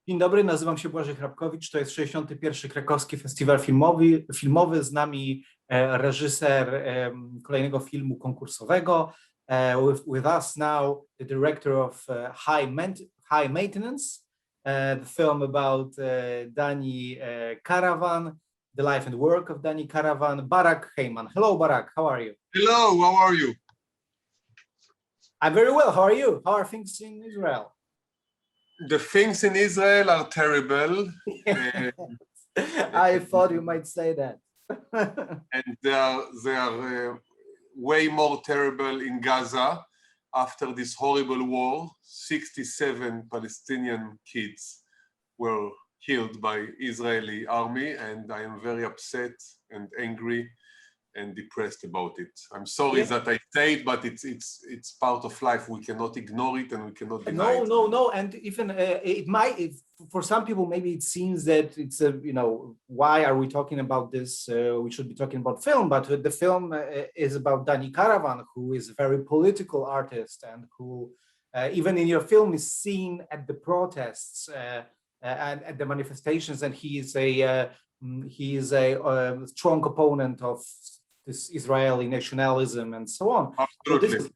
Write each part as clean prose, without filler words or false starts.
Dzień dobry, nazywam się Błażej Hrabkowicz, to jest 61. Krakowski Festiwal Filmowy. Z nami reżyser kolejnego filmu konkursowego. With us now the director of High Maintenance, the film about Dani Karavan, the life and work of Dani Karavan, Barak Heyman. Hello, Barak, how are you? Hello, how are you? I'm very well, how are you? How are things in Israel? The things in Israel are terrible. I thought you might say that. And they are way more terrible in Gaza after this horrible war. 67 Palestinian kids were killed by Israeli army, and I am very upset and angry and depressed about it. I'm sorry that I say it, but it's part of life. We cannot ignore it and we cannot deny it. No. And even it might, for some people, maybe it seems that it's a, why are we talking about this? We should be talking about film, but the film is about Dani Karavan, who is a very political artist and who, even in your film, is seen at the protests and at the manifestations, and he is a strong opponent of this Israeli nationalism and so on. Absolutely.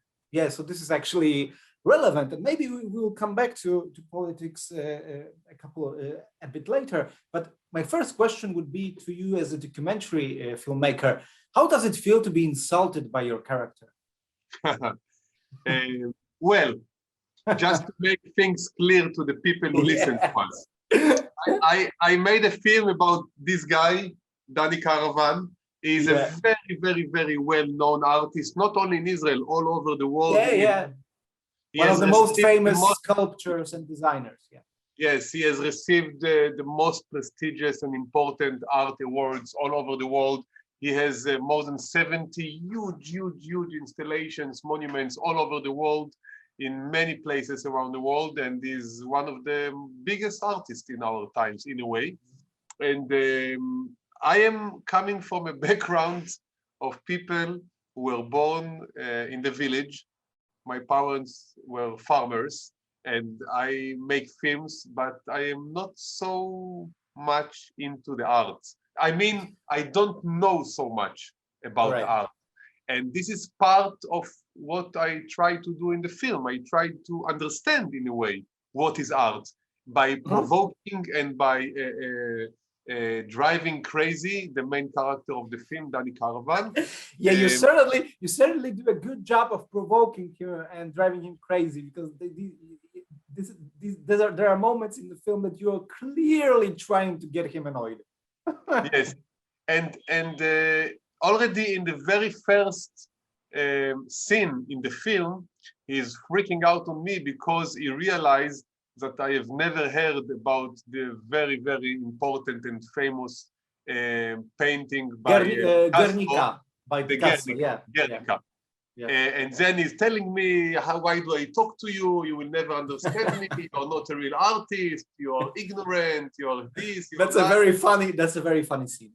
So this is actually relevant, and maybe we will come back to politics a bit later. But my first question would be to you as a documentary filmmaker: how does it feel to be insulted by your character? Well, just to make things clear to the people who listen to us, I made a film about this guy, Dani Karavan. He's a very, very, very well-known artist, not only in Israel, all over the world. One of the most famous sculptors and designers. Yes, he has received the most prestigious and important art awards all over the world. He has more than 70 huge installations, monuments all over the world, in many places around the world, and is one of the biggest artists in our times, in a way. And I am coming from a background of people who were born in the village. My parents were farmers, and I make films, but I am not so much into the arts. I mean, I don't know so much about art. And this is part of what I try to do in the film. I try to understand, in a way, what is art by provoking and by driving crazy the main character of the film, Dani Karavan. You certainly do a good job of provoking him and driving him crazy, because there are moments in the film that you are clearly trying to get him annoyed. Yes, and already in the very first scene in the film, he's freaking out on me because he realized that I have never heard about the very, very important and famous painting by Guernica, by Picasso. Guernica. And then he's telling me, why do I talk to you? You will never understand me. You're not a real artist. You're ignorant. You're this. That's a very funny scene.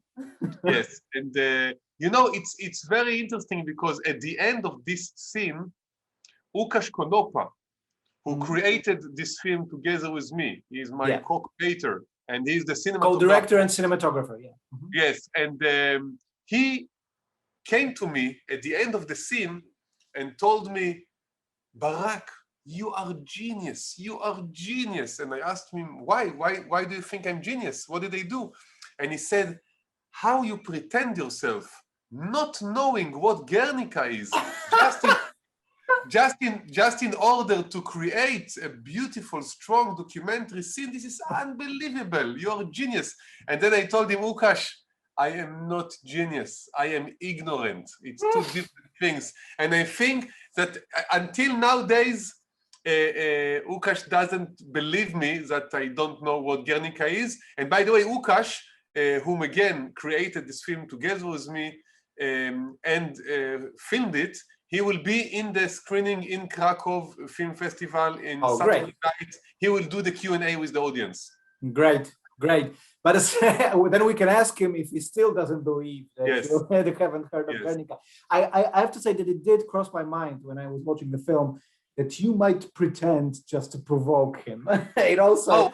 Yes, and it's very interesting because at the end of this scene, Łukasz Konopa, who created this film together with me, he's my co-creator, and he's the cinematographer. Co-director and cinematographer, Yes, and he came to me at the end of the scene and told me, Barak, you are genius. You are genius. And I asked him, why? Why do you think I'm genius? What did I do? And he said, how you pretend yourself, not knowing what Guernica is, just in order to create a beautiful, strong documentary scene. This is unbelievable. You're a genius. And then I told him, Łukasz, I am not genius. I am ignorant. It's two different things. And I think that until nowadays, Łukasz doesn't believe me that I don't know what Guernica is. And by the way, Łukasz, whom again created this film together with me and filmed it, he will be in the screening in Krakow Film Festival in Saturday night. He will do the Q&A with the audience. Great. But then we can ask him if he still doesn't believe that you haven't heard of Guernica. I have to say that it did cross my mind when I was watching the film that you might pretend just to provoke him. It also.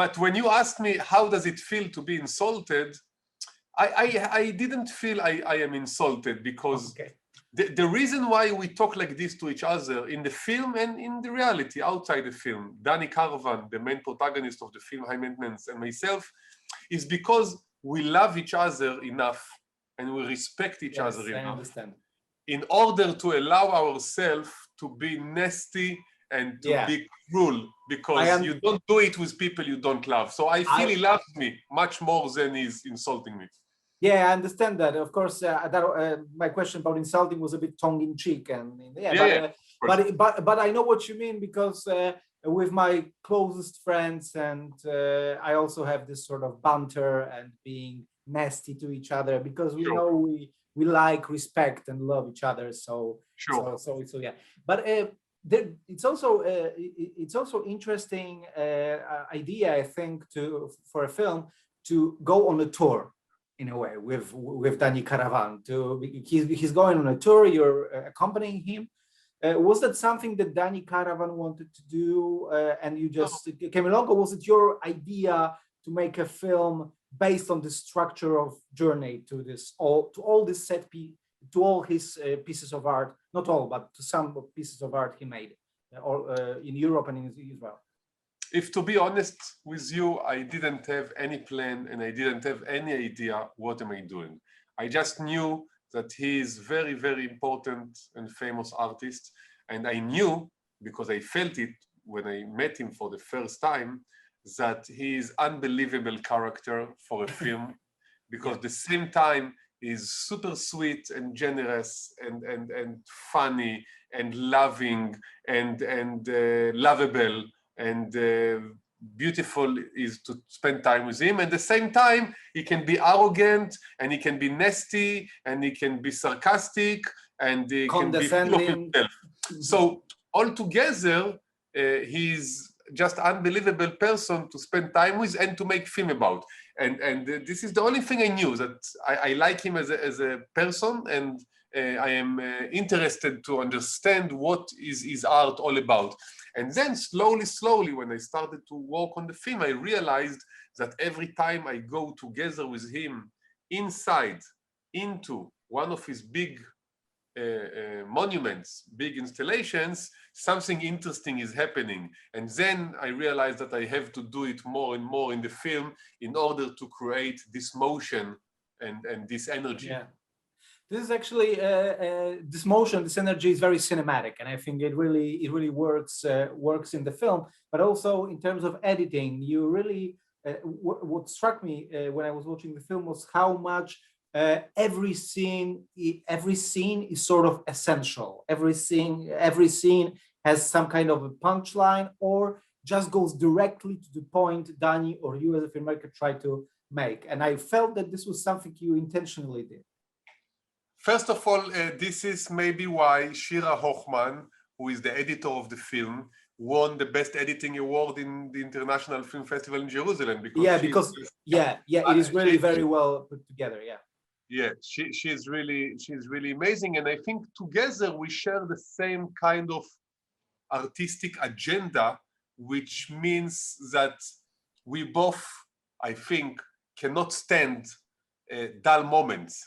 but when you asked me how does it feel to be insulted, I didn't feel I am insulted, because Okay. the reason why we talk like this to each other in the film and in the reality outside the film, Dani Karavan, the main protagonist of the film High Maintenance, and myself, is because we love each other enough and we respect each other I enough understand. in order to allow ourselves to be nasty and to be cruel, because you don't do it with people you don't love. So I feel he loves me much more than he's insulting me. Yeah, I understand that. Of course, my question about insulting was a bit tongue-in-cheek, and but I know what you mean, because with my closest friends, and I also have this sort of banter and being nasty to each other, because we know we like, respect, and love each other. So yeah. But it's also interesting idea, I think, for a film to go on a tour, in a way, with Dani Karavan. He's going on a tour, you're accompanying him. Was that something that Dani Karavan wanted to do, and you just came along, or was it your idea to make a film based on the structure of journey to all this to all his pieces of art, not all, but to some pieces of art he made, or in Europe and in Israel? If to be honest with you, I didn't have any plan and I didn't have any idea what am I doing. I just knew that he is very, very important and famous artist. And I knew, because I felt it when I met him for the first time, that he is unbelievable character for a film, because at the same time is super sweet and generous and funny and loving and lovable. And beautiful is to spend time with him. At the same time, he can be arrogant, and he can be nasty, and he can be sarcastic, and he can be full of himself. So altogether, he's just unbelievable person to spend time with and to make film about. And this is the only thing I knew, that I like him as a person, and I am interested to understand what is his art all about. And then slowly, when I started to work on the film, I realized that every time I go together with him inside into one of his big monuments, big installations, something interesting is happening. And then I realized that I have to do it more and more in the film in order to create this motion and this energy. Yeah. This is actually this motion, this energy is very cinematic, and I think it really works in the film. But also in terms of editing, you really what struck me when I was watching the film was how much every scene is sort of essential. Every scene has some kind of a punchline, or just goes directly to the point Dani or you as a filmmaker try to make. And I felt that this was something you intentionally did. First of all, this is maybe why Shira Hochman, who is the editor of the film, won the Best Editing Award in the International Film Festival in Jerusalem. Because it is really very well put together. She's really amazing, and I think together we share the same kind of artistic agenda, which means that we both, I think, cannot stand dull moments,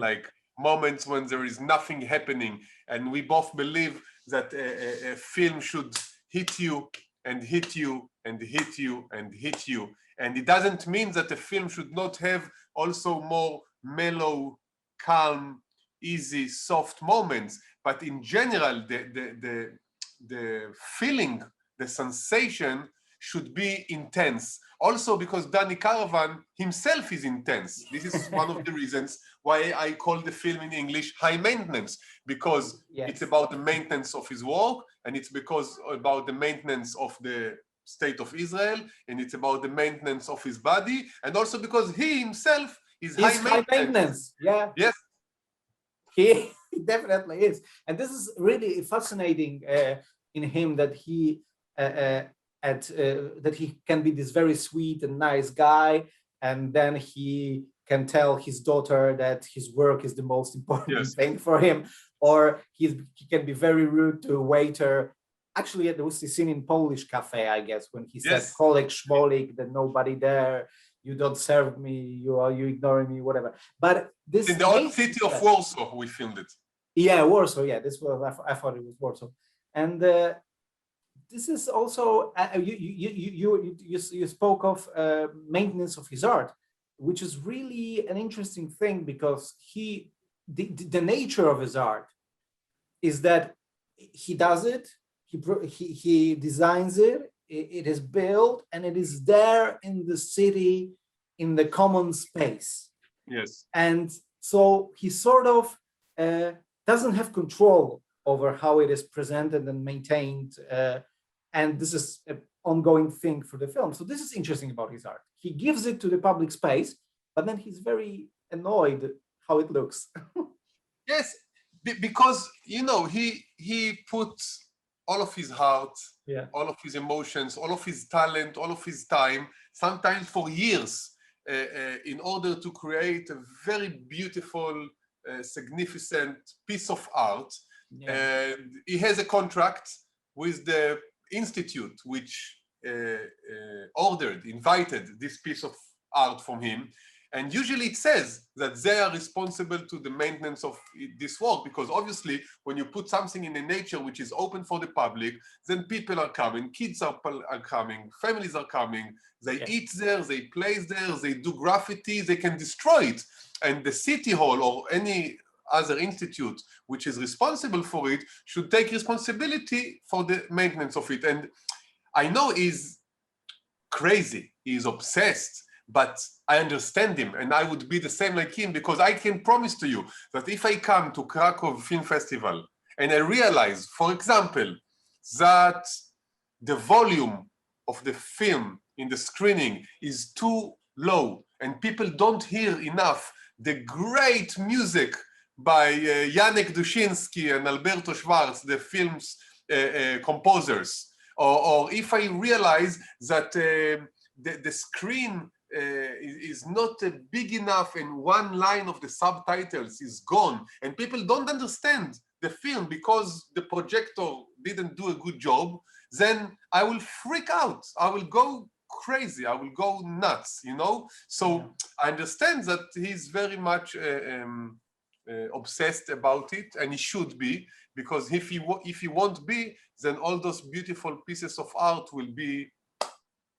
like moments when there is nothing happening, and we both believe that a film should hit you and hit you and hit you and hit you. And it doesn't mean that the film should not have also more mellow, calm, easy, soft moments, but in general, the feeling, the sensation should be intense. Also because Dani Karavan himself is intense. This is one of the reasons why I call the film in English High Maintenance, because it's about the maintenance of his work, and it's about the maintenance of the state of Israel, and it's about the maintenance of his body, and also because he himself is high maintenance. Yeah. Yes. He definitely is. And this is really fascinating in him, that he that he can be this very sweet and nice guy, and then he can tell his daughter that his work is the most important thing for him, or he can be very rude to a waiter actually, there was a scene in Polish cafe, I guess, when he said, Yes. "Kolek, Schmolik, there's nobody there. You don't serve me. You ignoring me, whatever." But this In the old city of Warsaw, we filmed it. Yeah, Warsaw. Yeah, this was. I thought it was Warsaw, and this is also you spoke of maintenance of his art, which is really an interesting thing because the nature of his art is that he does it, he designs it, it is built, and it is there in the city, in the common space. Yes. And so he sort of doesn't have control over how it is presented and maintained. And this is an ongoing thing for the film. So this is interesting about his art. He gives it to the public space, but then he's very annoyed how it looks. Yes, because he puts all of his heart, all of his emotions, all of his talent, all of his time, sometimes for years, in order to create a very beautiful, significant piece of art. And he has a contract with the institute which invited this piece of art from him. And usually it says that they are responsible to the maintenance of this work, because obviously when you put something in the nature which is open for the public, then people are coming, kids are coming, families are coming, they eat there, they play there, they do graffiti, they can destroy it. And the city hall or any other institute which is responsible for it should take responsibility for the maintenance of it. And I know he's crazy, he's obsessed, but I understand him, and I would be the same like him, because I can promise to you that if I come to Krakow Film Festival and I realize, for example, that the volume of the film in the screening is too low and people don't hear enough the great music by Janek Dushinsky and Alberto Schwarz, the film's composers, or if I realize that the screen is not big enough and one line of the subtitles is gone and people don't understand the film because the projector didn't do a good job, then I will freak out. I will go crazy. I will go nuts, So I understand that he's very much obsessed about it, and he should be, because if he won't be, then all those beautiful pieces of art will be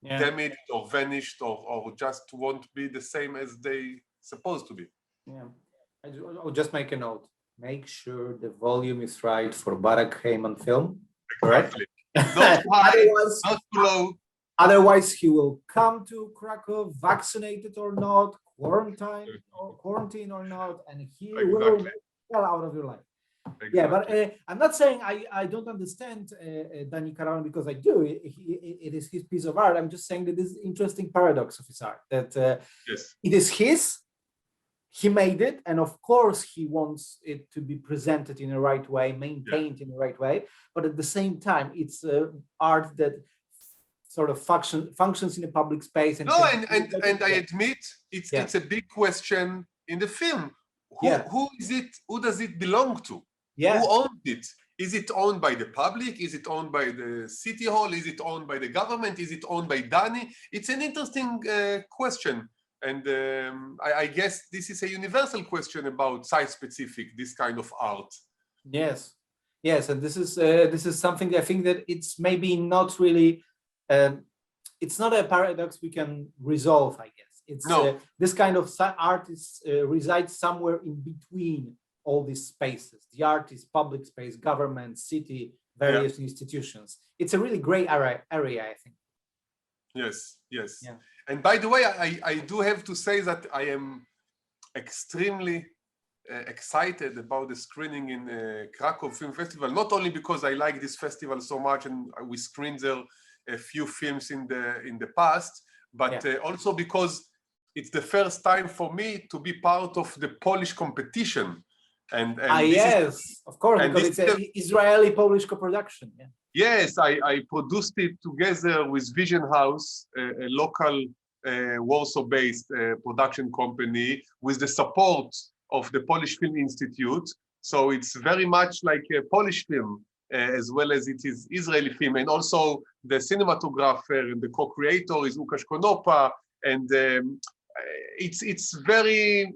damaged or vanished or just won't be the same as they supposed to be. I'll just make a note. Make sure the volume is right for Barak Heyman film. Exactly. Not high, not low. Otherwise, he will come to Krakow, vaccinated or not, quarantine or not, and he will get out of your life. Exactly. Yeah, but I'm not saying I don't understand Dani Karavan, because I do. It is his piece of art. I'm just saying that this is an interesting paradox of his art, that it is his, he made it, and of course he wants it to be presented in the right way, maintained in the right way, but at the same time, it's art that sort of functions in a public space. And I admit it's a big question in the film. Who is it? Who does it belong to? Who owns it? Is it owned by the public? Is it owned by the city hall? Is it owned by the government? Is it owned by Dani? It's an interesting question. And I guess this is a universal question about site-specific, this kind of art. Yes, and this is something I think that it's maybe not really, it's not a paradox we can resolve, I guess. It's this kind of art resides somewhere in between all these spaces. The art is public space, government, city, various institutions. It's a really gray area, I think. Yes. And by the way, I do have to say that I am extremely excited about the screening in Krakow Film Festival, not only because I like this festival so much and we screened there a few films in the past, but also because it's the first time for me to be part of the Polish competition. And yes, of course, because it's an Israeli-Polish co-production. Yes, I produced it together with Vision House, a local Warsaw-based production company, with the support of the Polish Film Institute. So it's very much like a Polish film as well as it is Israeli film, and also the cinematographer and the co-creator is Łukasz Konopa, and it's very,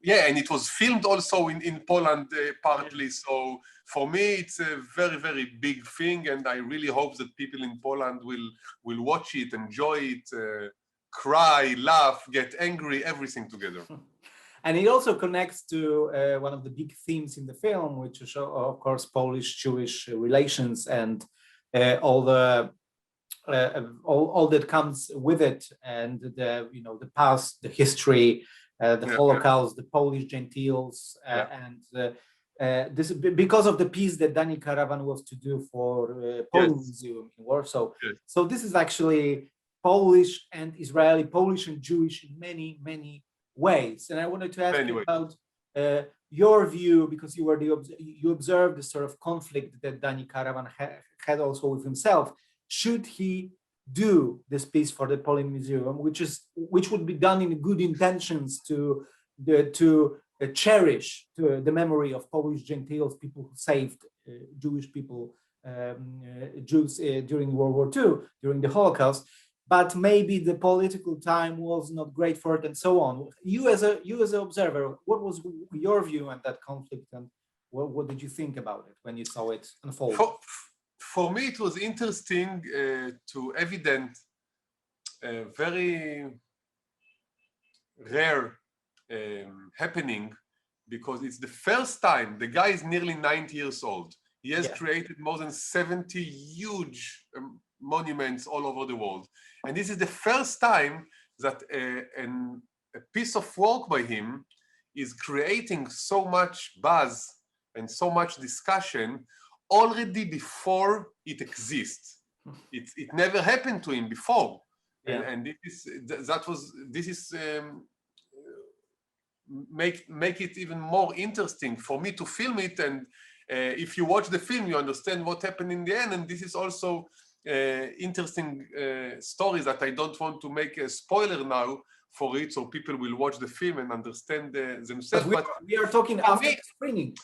yeah, and it was filmed also in Poland partly. So for me, it's a very, very big thing, and I really hope that people in Poland will watch it, enjoy it, cry, laugh, get angry, everything together. And it also connects to one of the big themes in the film, which is, of course, Polish-Jewish relations and all the all that comes with it, and the the past, the history, the Holocaust, the Polish Gentiles, and this because of the piece that Dani Karavan was to do for Polish Museum in Warsaw. So this is actually Polish and Israeli, Polish and Jewish in many, many ways. And I wanted to ask you about your view, because you were you observed the sort of conflict that Dani Karavan had also with himself. Should he do this piece for the Polish Museum, which would be done in good intentions to cherish the memory of Polish Gentiles, people who saved Jewish people, Jews during World War II, during the Holocaust, but maybe the political time was not great for it, and so on. You as an observer, what was your view on that conflict, and what did you think about it when you saw it unfold? For me, it was interesting to evident a very rare happening, because it's the first time, the guy is nearly 90 years old. He has created more than 70 huge monuments all over the world. And this is the first time that a piece of work by him is creating so much buzz and so much discussion already before it exists. It never happened to him before. And this is make it even more interesting for me to film it. And if you watch the film, you understand what happened in the end. And this is also interesting stories that I don't want to make a spoiler now for it, so people will watch the film and understand themselves. But we are talking after the screening.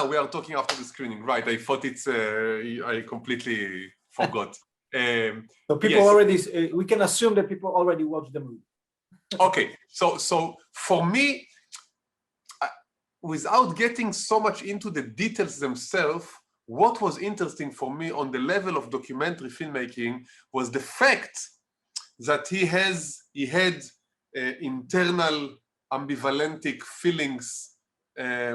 We are talking after the screening, right? I thought it's, I completely forgot. So people already, we can assume that people already watched the movie. Okay, so for me, without getting so much into the details themselves, what was interesting for me on the level of documentary filmmaking was the fact that he had internal ambivalent feelings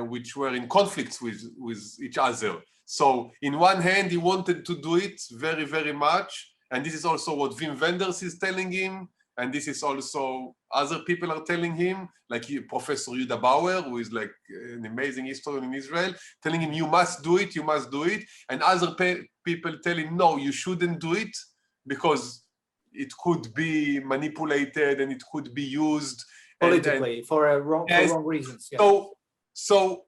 which were in conflicts with each other. So in one hand, he wanted to do it very, very much. And this is also what Wim Wenders is telling him. And this is also other people are telling him, like Professor Yehuda Bauer, who is like an amazing historian in Israel, telling him, you must do it, you must do it. And other people tell him, no, you shouldn't do it because it could be manipulated and it could be used politically for wrong reasons. Yeah. So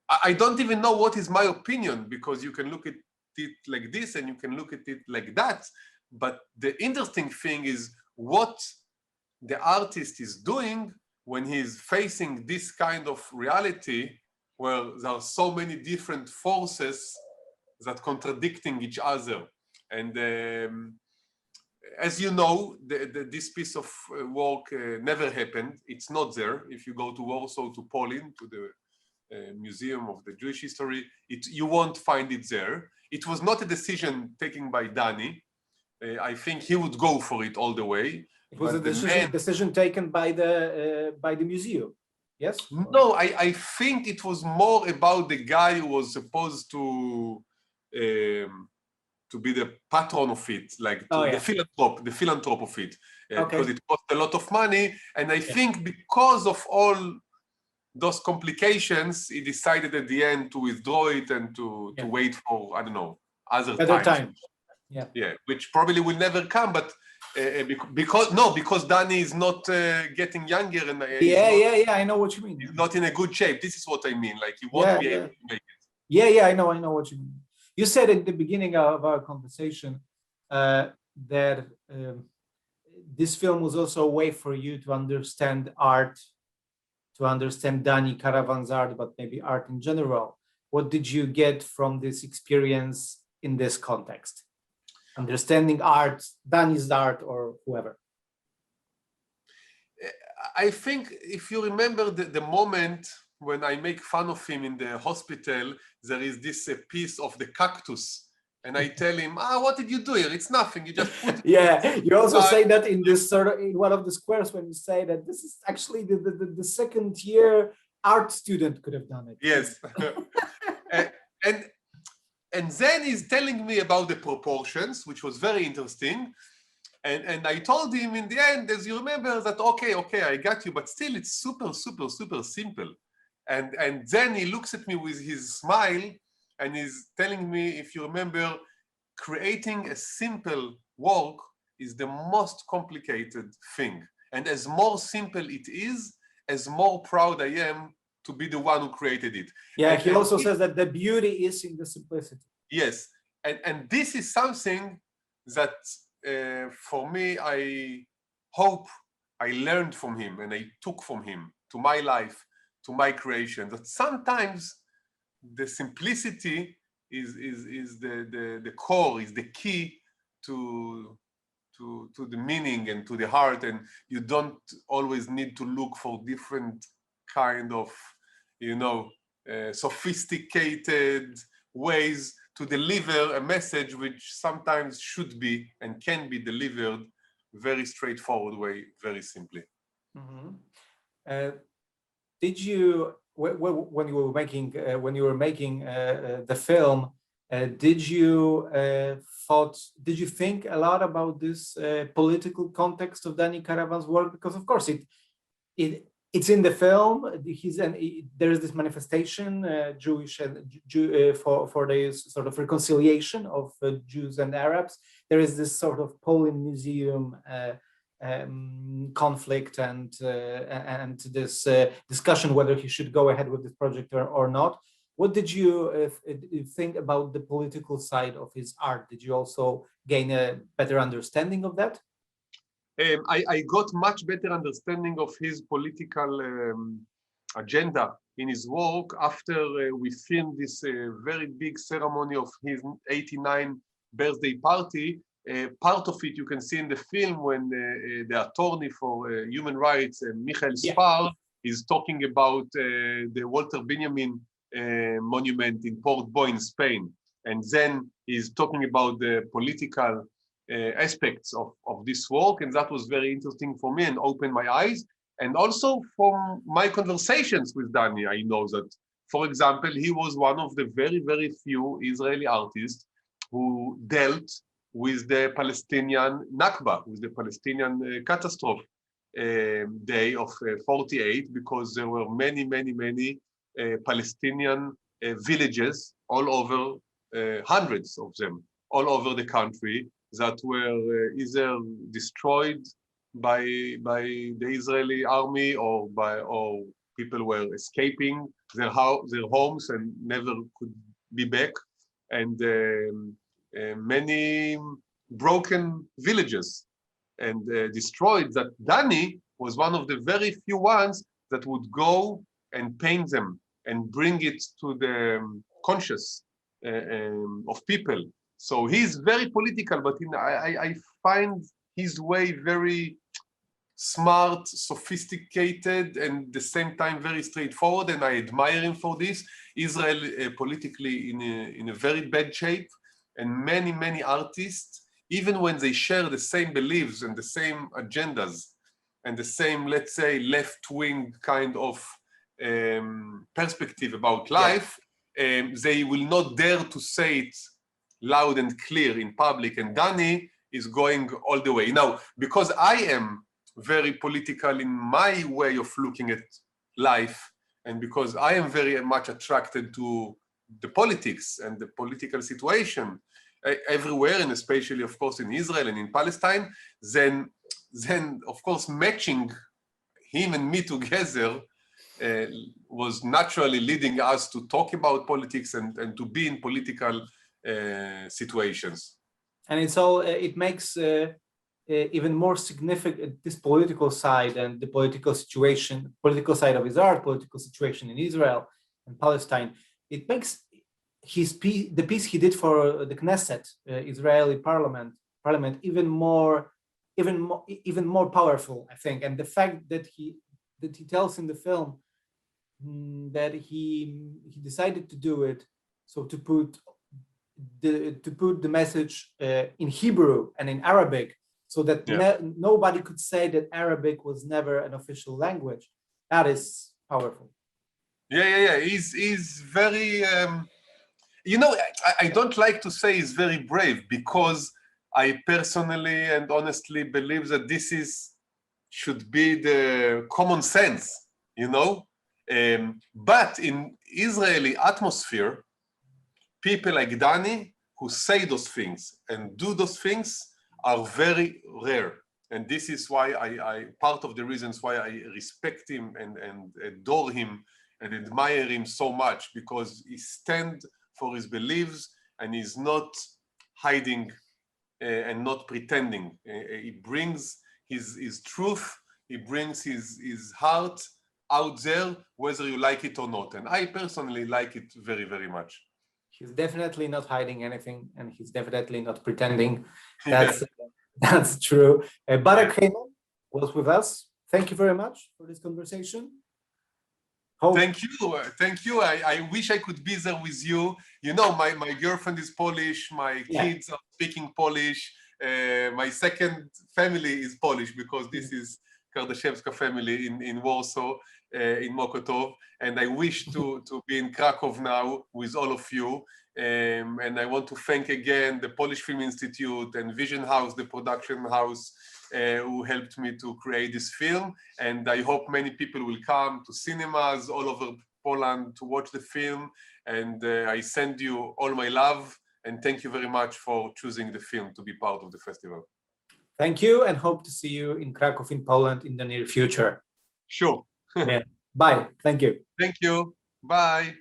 I don't even know what is my opinion, because you can look at it like this and you can look at it like that. But the interesting thing is what the artist is doing when he's facing this kind of reality where there are so many different forces that contradicting each other. And as you know, this piece of work never happened. It's not there. If you go to Warsaw, to Poland, to the Museum of the Jewish History, you won't find it there. It was not a decision taken by Dani. I think he would go for it all the way. It was a decision taken by the museum. Yes? No, I think it was more about the guy who was supposed to be the patron of it, like the philanthrope of it, because it cost a lot of money. And I think because of all those complications, he decided at the end to withdraw it and to wait for, I don't know, other times. Yeah, which probably will never come, but because Dani is not getting younger, and I know what you mean. He's not in a good shape. This is what I mean. Like, he won't be able to make it. Yeah, I know what you mean. You said at the beginning of our conversation that this film was also a way for you to understand art, to understand Dani Karavan's art, but maybe art in general. what did you get from this experience in this context? Understanding art, Dani's art, or whoever. I think if you remember the moment when I make fun of him in the hospital, there is this piece of the cactus. And I tell him, what did you do here? It's nothing. You just put it. Yeah, you also say that in this sort of, in one of the squares, when you say that this is actually the second year art student could have done it. Yes. and then he's telling me about the proportions, which was very interesting. And I told him in the end, as you remember, that okay, I got you, but still it's super simple. And then he looks at me with his smile and he's telling me, if you remember, creating a simple work is the most complicated thing. And as more simple it is, as more proud I am to be the one who created it. Yeah, and he also says that the beauty is in the simplicity. Yes, and this is something that for me, I hope I learned from him and I took from him to my life, to my creation, that sometimes the simplicity is the core, is the key to the meaning and to the heart, and you don't always need to look for different kind of, sophisticated ways to deliver a message which sometimes should be and can be delivered very straightforward way, very simply. Mm-hmm. Did you, when you were making the film, did you think a lot about this political context of Dani Karavan's work? Because of course it's in the film. There is this manifestation, Jewish and for the sort of reconciliation of Jews and Arabs. There is this sort of Poland museum conflict and this discussion whether he should go ahead with this project or not. What did you think about the political side of his art? Did you also gain a better understanding of that? I got much better understanding of his political agenda in his work after we filmed this very big ceremony of his 89 birthday party. Part of it you can see in the film when the attorney for human rights, Michael Spar, is talking about the Walter Benjamin monument in Port Boy in Spain. And then he's talking about the political aspects of this work, and that was very interesting for me and opened my eyes. And also from my conversations with Dani, I know that, for example, he was one of the very few Israeli artists who dealt with the Palestinian Nakba, with the Palestinian catastrophe day of 48, because there were many Palestinian villages all over, hundreds of them, all over the country, that were either destroyed by the Israeli army or people were escaping their homes and never could be back, and many broken villages and destroyed, that Dani was one of the very few ones that would go and paint them and bring it to the conscious of people. So he's very political, but I find his way very smart, sophisticated, and at the same time very straightforward, and I admire him for this. Israel politically in a very bad shape, and many artists, even when they share the same beliefs and the same agendas and the same, let's say, left-wing kind of perspective about life, they will not dare to say it loud and clear in public, and Dani is going all the way. Now, because I am very political in my way of looking at life, and because I am very much attracted to the politics and the political situation everywhere, and especially, of course, in Israel and in Palestine, then of course, matching him and me together was naturally leading us to talk about politics and to be in political situations. And it makes even more significant this political side and the political side of his art, political situation in Israel and Palestine, it makes the piece he did for the Knesset, Israeli parliament, even more powerful, I think. And the fact that he tells in the film that he decided to do it, so to put the message in Hebrew and in Arabic, so that nobody could say that Arabic was never an official language. That is powerful. Yeah. He's very, you know, I don't like to say he's very brave, because I personally and honestly believe that this should be the common sense, you know. But in Israeli atmosphere, people like Dani who say those things and do those things are very rare. And this is why part of the reasons why I respect him and adore him and admire him so much, because he stands for his beliefs and he's not hiding and not pretending. He brings his truth, he brings his heart out there, whether you like it or not. And I personally like it very, very much. He's definitely not hiding anything, and he's definitely not pretending. That's true. Barak Heyman was with us. Thank you very much for this conversation. Thank you. I wish I could be there with you. You know, my girlfriend is Polish, my kids are speaking Polish, my second family is Polish, because this is Kardashevska family in Warsaw, in Mokotów, and I wish to be in Krakow now with all of you. And I want to thank again the Polish Film Institute and Vision House, the production house, who helped me to create this film. And I hope many people will come to cinemas all over Poland to watch the film. And I send you all my love, and thank you very much for choosing the film to be part of the festival. Thank you, and hope to see you in Krakow, in Poland, in the near future. Sure. Bye. Thank you. Thank you. Bye.